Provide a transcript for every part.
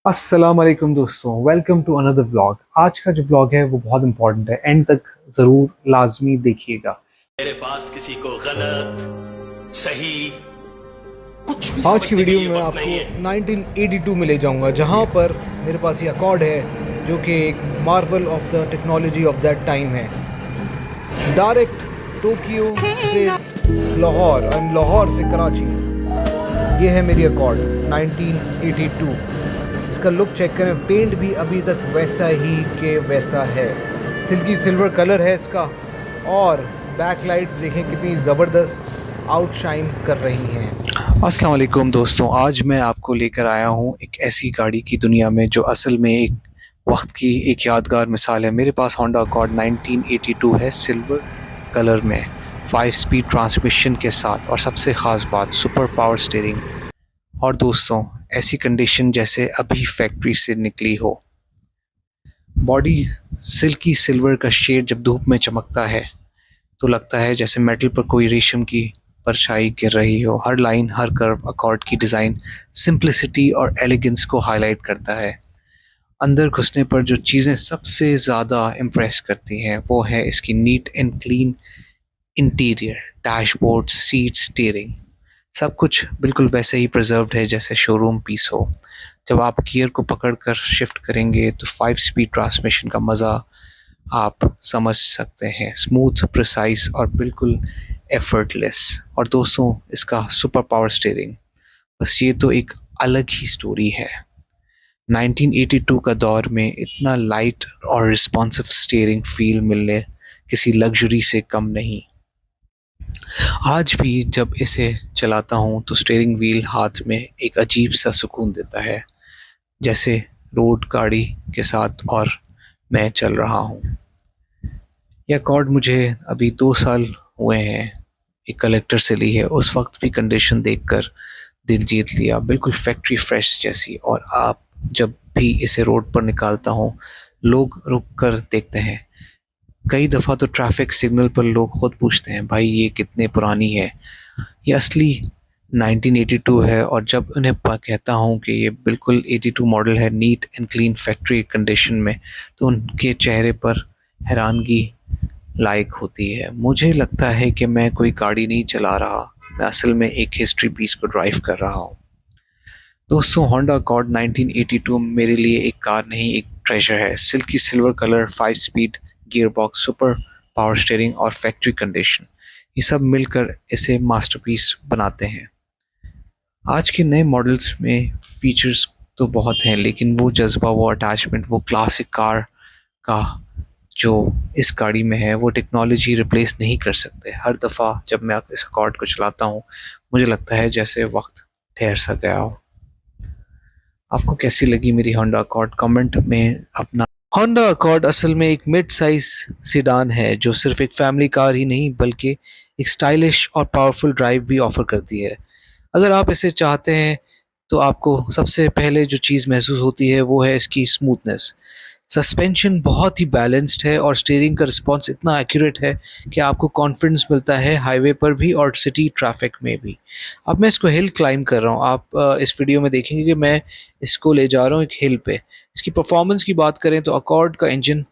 अस्सलाम वालेकुम दोस्तों, वेलकम टू अनदर व्लॉग। आज का जो व्लॉग है वो बहुत इंपॉर्टेंट है, एंड तक ज़रूर लाजमी देखिएगा। मेरे पास किसी को गलत सही कुछ भी आज की समझने के वीडियो लिए में वक्त आपको नहीं है। 1982 में ले जाऊंगा, जहां पर मेरे पास ये अकॉर्ड है जो कि एक Marvel of the technology of that time है। डायरेक्ट टोक्यो से लाहौर एंड लाहौर से कराची, ये है मेरी अकॉर्ड 1982। इसका लुक चेक करें, पेंट भी अभी तक वैसा ही के वैसा है, सिल्की सिल्वर कलर है इसका, और बैक लाइट्स देखें कितनी ज़बरदस्त आउटशाइन कर रही हैं। अस्सलाम वालेकुम दोस्तों, आज मैं आपको लेकर आया हूँ एक ऐसी गाड़ी की दुनिया में जो असल में एक वक्त की एक यादगार मिसाल है। मेरे पास होंडा अकॉर्ड 1982 है, सिल्वर कलर में, 5 स्पीड ट्रांसमिशन के साथ, और सबसे ख़ास बात सुपर पावर स्टीयरिंग। और दोस्तों, ऐसी कंडीशन जैसे अभी फैक्ट्री से निकली हो। बॉडी सिल्की सिल्वर का शेड जब धूप में चमकता है तो लगता है जैसे मेटल पर कोई रेशम की परछाई गिर रही हो। हर लाइन, हर कर्व अकॉर्ड की डिज़ाइन सिंप्लिसिटी और एलिगेंस को हाईलाइट करता है। अंदर घुसने पर जो चीज़ें सबसे ज़्यादा इम्प्रेस करती हैं वो है इसकी neat and clean interior, dashboard, seat, steering, सब कुछ बिल्कुल वैसे ही प्रिजर्व्ड है जैसे शोरूम पीस हो। जब आप गियर को पकड़कर शिफ्ट करेंगे तो 5 स्पीड ट्रांसमिशन का मज़ा आप समझ सकते हैं, स्मूथ, प्रिसाइज और बिल्कुल एफर्टलेस। और दोस्तों, इसका सुपर पावर स्टीयरिंग, बस ये तो एक अलग ही स्टोरी है। 1982 का दौर में इतना लाइट और रिस्पॉन्सिव स्टीयरिंग फील मिलने किसी लग्जरी से कम नहीं। आज भी जब इसे चलाता हूँ तो स्टीयरिंग व्हील हाथ में एक अजीब सा सुकून देता है, जैसे रोड गाड़ी के साथ और मैं चल रहा हूँ। यह अकॉर्ड मुझे अभी 2 साल हुए हैं, एक कलेक्टर से ली है। उस वक्त भी कंडीशन देखकर दिल जीत लिया, बिल्कुल फैक्ट्री फ्रेश जैसी। और आप जब भी इसे रोड पर निकालता हूँ, लोग रुक कर देखते हैं। कई दफ़ा तो ट्रैफिक सिग्नल पर लोग खुद पूछते हैं, भाई ये कितने पुरानी है। ये असली 1982 है। और जब उन्हें कहता हूँ कि ये बिल्कुल 82 मॉडल है, neat and clean factory condition में, तो उनके चेहरे पर हैरानगी लायक होती है। मुझे लगता है कि मैं कोई गाड़ी नहीं चला रहा, मैं असल में एक हिस्ट्री पीस को ड्राइव कर रहा हूँ। दोस्तों, होंडा अकॉर्ड 1982 मेरे लिए एक कार नहीं, एक ट्रेजर है। Silkie silver colour, 5 speed gear box, super power steering और फैक्ट्री कंडीशन, ये सब मिलकर इसे मास्टरपीस बनाते हैं। आज के नए मॉडल्स में फीचर्स तो बहुत हैं, लेकिन वो जज्बा, वो अटैचमेंट, वो क्लासिक कार का जो इस गाड़ी में है, वो टेक्नोलॉजी रिप्लेस नहीं कर सकते। हर दफ़ा जब मैं इस अकॉर्ड को चलाता हूँ, मुझे लगता है जैसे वक्त ठहर सा गया हो। आपको कैसी लगी मेरी होंडा अकॉर्ड? कमेंट में अपना। होंडा अकॉर्ड असल में एक मिड साइज सीडान है जो सिर्फ एक फैमिली कार ही नहीं बल्कि एक स्टाइलिश और पावरफुल ड्राइव भी ऑफर करती है। अगर आप इसे चाहते हैं तो आपको सबसे पहले जो चीज़ महसूस होती है वो है इसकी स्मूथनेस। सस्पेंशन बहुत ही बैलेंस्ड है और स्टीयरिंग का रिस्पॉन्स इतना एक्यूरेट है कि आपको कॉन्फिडेंस मिलता है हाईवे पर भी और सिटी ट्रैफिक में भी। अब मैं इसको हिल क्लाइंब कर रहा हूँ, आप इस वीडियो में देखेंगे कि मैं इसको ले जा रहा हूँ एक हिल पे। इसकी परफॉर्मेंस की बात करें तो अकॉर्ड का इंजन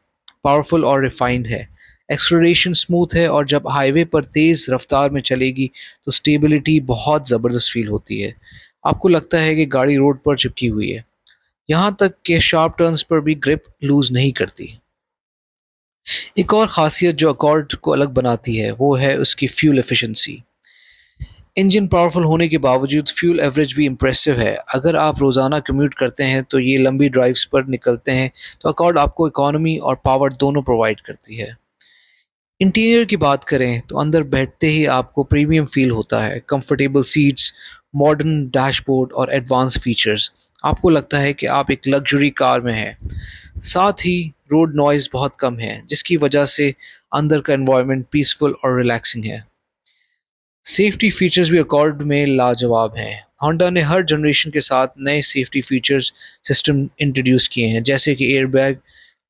पावरफुल और रिफाइंड है, एक्सलरेशन स्मूथ है, और जब हाईवे पर तेज़ रफ्तार में चलेगी तो स्टेबिलिटी बहुत ज़बरदस्त फील होती है। आपको लगता है कि गाड़ी रोड पर चिपकी हुई है, यहाँ तक कि शार्प टर्न्स पर भी ग्रिप लूज नहीं करती। एक और खासियत जो अकॉर्ड को अलग बनाती है वो है उसकी फ्यूल एफिशिएंसी। इंजन पावरफुल होने के बावजूद फ्यूल एवरेज भी इम्प्रेसिव है। अगर आप रोज़ाना कम्यूट करते हैं तो ये लंबी ड्राइव्स पर निकलते हैं तो अकॉर्ड आपको इकोनॉमी और पावर दोनों प्रोवाइड करती है। इंटीरियर की बात करें तो अंदर बैठते ही आपको प्रीमियम फील होता है, कंफर्टेबल सीट्स, मॉडर्न डैशबोर्ड और एडवांस फीचर्स। आपको लगता है कि आप एक लग्जरी कार में हैं। साथ ही रोड नॉइज़ बहुत कम है जिसकी वजह से अंदर का एनवायरनमेंट पीसफुल और रिलैक्सिंग है। सेफ्टी फीचर्स भी अकॉर्ड में लाजवाब हैं। होंडा ने हर जनरेशन के साथ नए सेफ्टी फीचर्स सिस्टम इंट्रोड्यूस किए हैं, जैसे कि एयरबैग,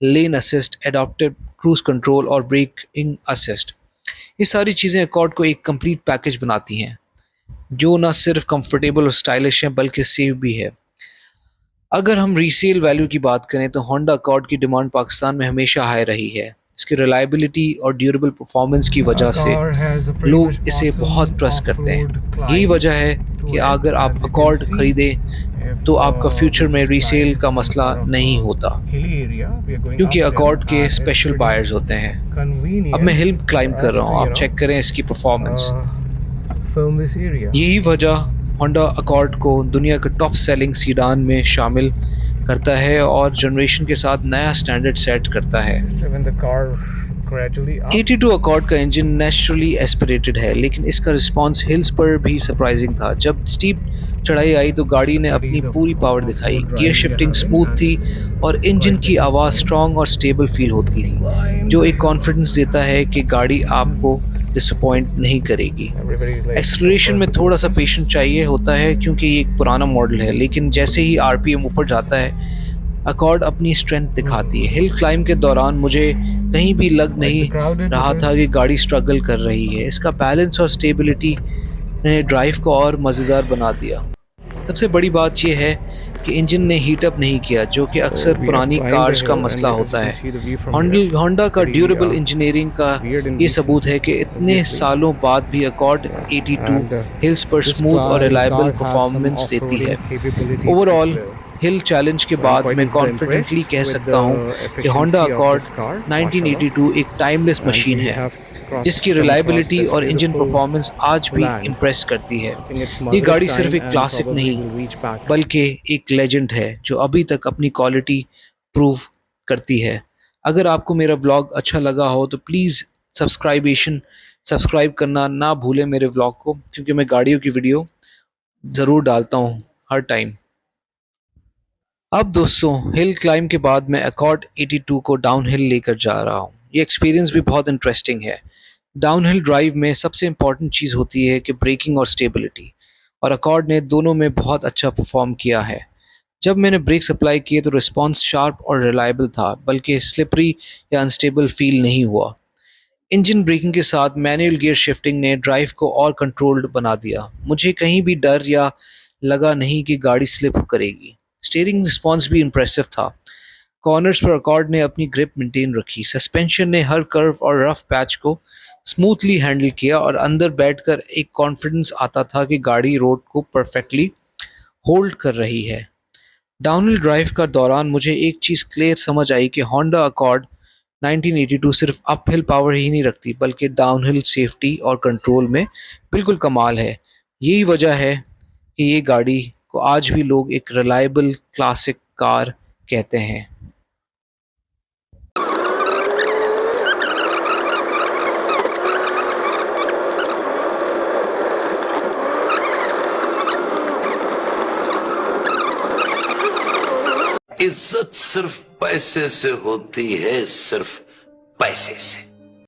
लेन असिस्ट, एडाप्टिव क्रूज कंट्रोल और ब्रेकिंग असिस्ट। ये सारी चीज़ें अकॉर्ड को एक कंप्लीट पैकेज बनाती हैं। जो न सिर्फ कंफर्टेबल और स्टाइलिश है बल्कि सेफ भी है। अगर हम रीसेल वैल्यू की बात करें तो होंडा अकॉर्ड की डिमांड पाकिस्तान में हमेशा हाई रही है। इसकी रिलायबिलिटी और ड्यूरेबल परफॉर्मेंस की वजह से लोग इसे बहुत ट्रस्ट करते हैं। यही वजह है कि अगर आप अकॉर्ड खरीदें तो आपका फ्यूचर में रीसेल का मसला नहीं होता, क्योंकि अकॉर्ड के स्पेशल बायर्स होते हैं। अब मैं हिल क्लाइंब कर रहा हूँ, आप चेक करें इसकी परफॉर्मेंस। यही वजह होंडा अकॉर्ड को दुनिया के टॉप सेलिंग सीडान में शामिल करता है और जनरेशन के साथ नया स्टैंडर्ड सेट करता है। 82 अकॉर्ड का इंजन नेचुरली एस्पिरेटेड है, लेकिन इसका रिस्पांस हिल्स पर भी सरप्राइजिंग था। जब स्टीप चढ़ाई आई तो गाड़ी ने अपनी पूरी पावर दिखाई। गियर शिफ्टिंग स्मूथ थी और इंजन की आवाज़ स्ट्रॉन्ग और स्टेबल फील होती थी, जो एक कॉन्फिडेंस देता है कि गाड़ी आपको डिसअपॉइंट नहीं करेगी। एक्सेलरेशन में थोड़ा सा पेशेंस चाहिए होता है क्योंकि ये एक पुराना मॉडल है, लेकिन जैसे ही आरपीएम ऊपर जाता है अकॉर्ड अपनी स्ट्रेंथ दिखाती है। हिल क्लाइंब के दौरान मुझे कहीं भी लग नहीं रहा था कि गाड़ी स्ट्रगल कर रही है। इसका बैलेंस और स्टेबिलिटी ने ड्राइव को और मज़ेदार बना दिया। सबसे बड़ी बात यह है कि इंजन ने हीट अप नहीं किया, जो कि अक्सर पुरानी कार्स का मसला होता है। होंडा का ड्यूरेबल इंजीनियरिंग का ये सबूत है कि इतने सालों बाद भी अकॉर्ड 82 हिल्स पर स्मूथ और रिलायबल परफॉर्मेंस देती है। ओवरऑल हिल चैलेंज के बाद मैं कॉन्फिडेंटली कह सकता हूँ कि होंडा अकॉर्ड 1982 एक टाइमलेस मशीन है, जिसकी रिलायबिलिटी और इंजन परफॉर्मेंस आज भी इम्प्रेस करती है। ये गाड़ी सिर्फ एक क्लासिक नहीं बल्कि एक लेजेंड है जो अभी तक अपनी क्वालिटी प्रूव करती है। अगर आपको मेरा व्लॉग अच्छा लगा हो तो प्लीज़ सब्सक्राइब करना ना भूलें मेरे व्लॉग को, क्योंकि मैं गाड़ियों की वीडियो ज़रूर डालता हूँ हर टाइम। अब दोस्तों, हिल क्लाइंब के बाद मैं अकॉर्ड 82 को डाउनहिल लेकर जा रहा हूँ। ये एक्सपीरियंस भी बहुत इंटरेस्टिंग है। डाउनहिल ड्राइव में सबसे इम्पॉर्टेंट चीज़ होती है कि ब्रेकिंग और स्टेबिलिटी, और अकॉर्ड ने दोनों में बहुत अच्छा परफॉर्म किया है। जब मैंने ब्रेक्स अप्लाई किए तो रिस्पांस शार्प और रिलायबल था, बल्कि स्लिपरी या अनस्टेबल फील नहीं हुआ। इंजन ब्रेकिंग के साथ मैनुअल गियर शिफ्टिंग ने ड्राइव को और कंट्रोल्ड बना दिया। मुझे कहीं भी डर या लगा नहीं कि गाड़ी स्लिप करेगी। स्टीयरिंग रिस्पांस भी इम्प्रेसिव था। कॉर्नर्स पर अकॉर्ड ने अपनी ग्रिप मेंटेन रखी। सस्पेंशन ने हर कर्व और रफ पैच को स्मूथली हैंडल किया और अंदर बैठकर एक कॉन्फिडेंस आता था कि गाड़ी रोड को परफेक्टली होल्ड कर रही है। डाउनहिल ड्राइव का दौरान मुझे एक चीज़ क्लियर समझ आई कि होंडा अकॉर्ड 1982 सिर्फ अपहिल पावर ही नहीं रखती, बल्कि डाउनहिल सेफ्टी और कंट्रोल में बिल्कुल कमाल है। यही वजह है कि ये गाड़ी को आज भी लोग एक रिलायबल क्लासिक कार कहते हैं। इज्जत सिर्फ पैसे से होती है, सिर्फ पैसे से।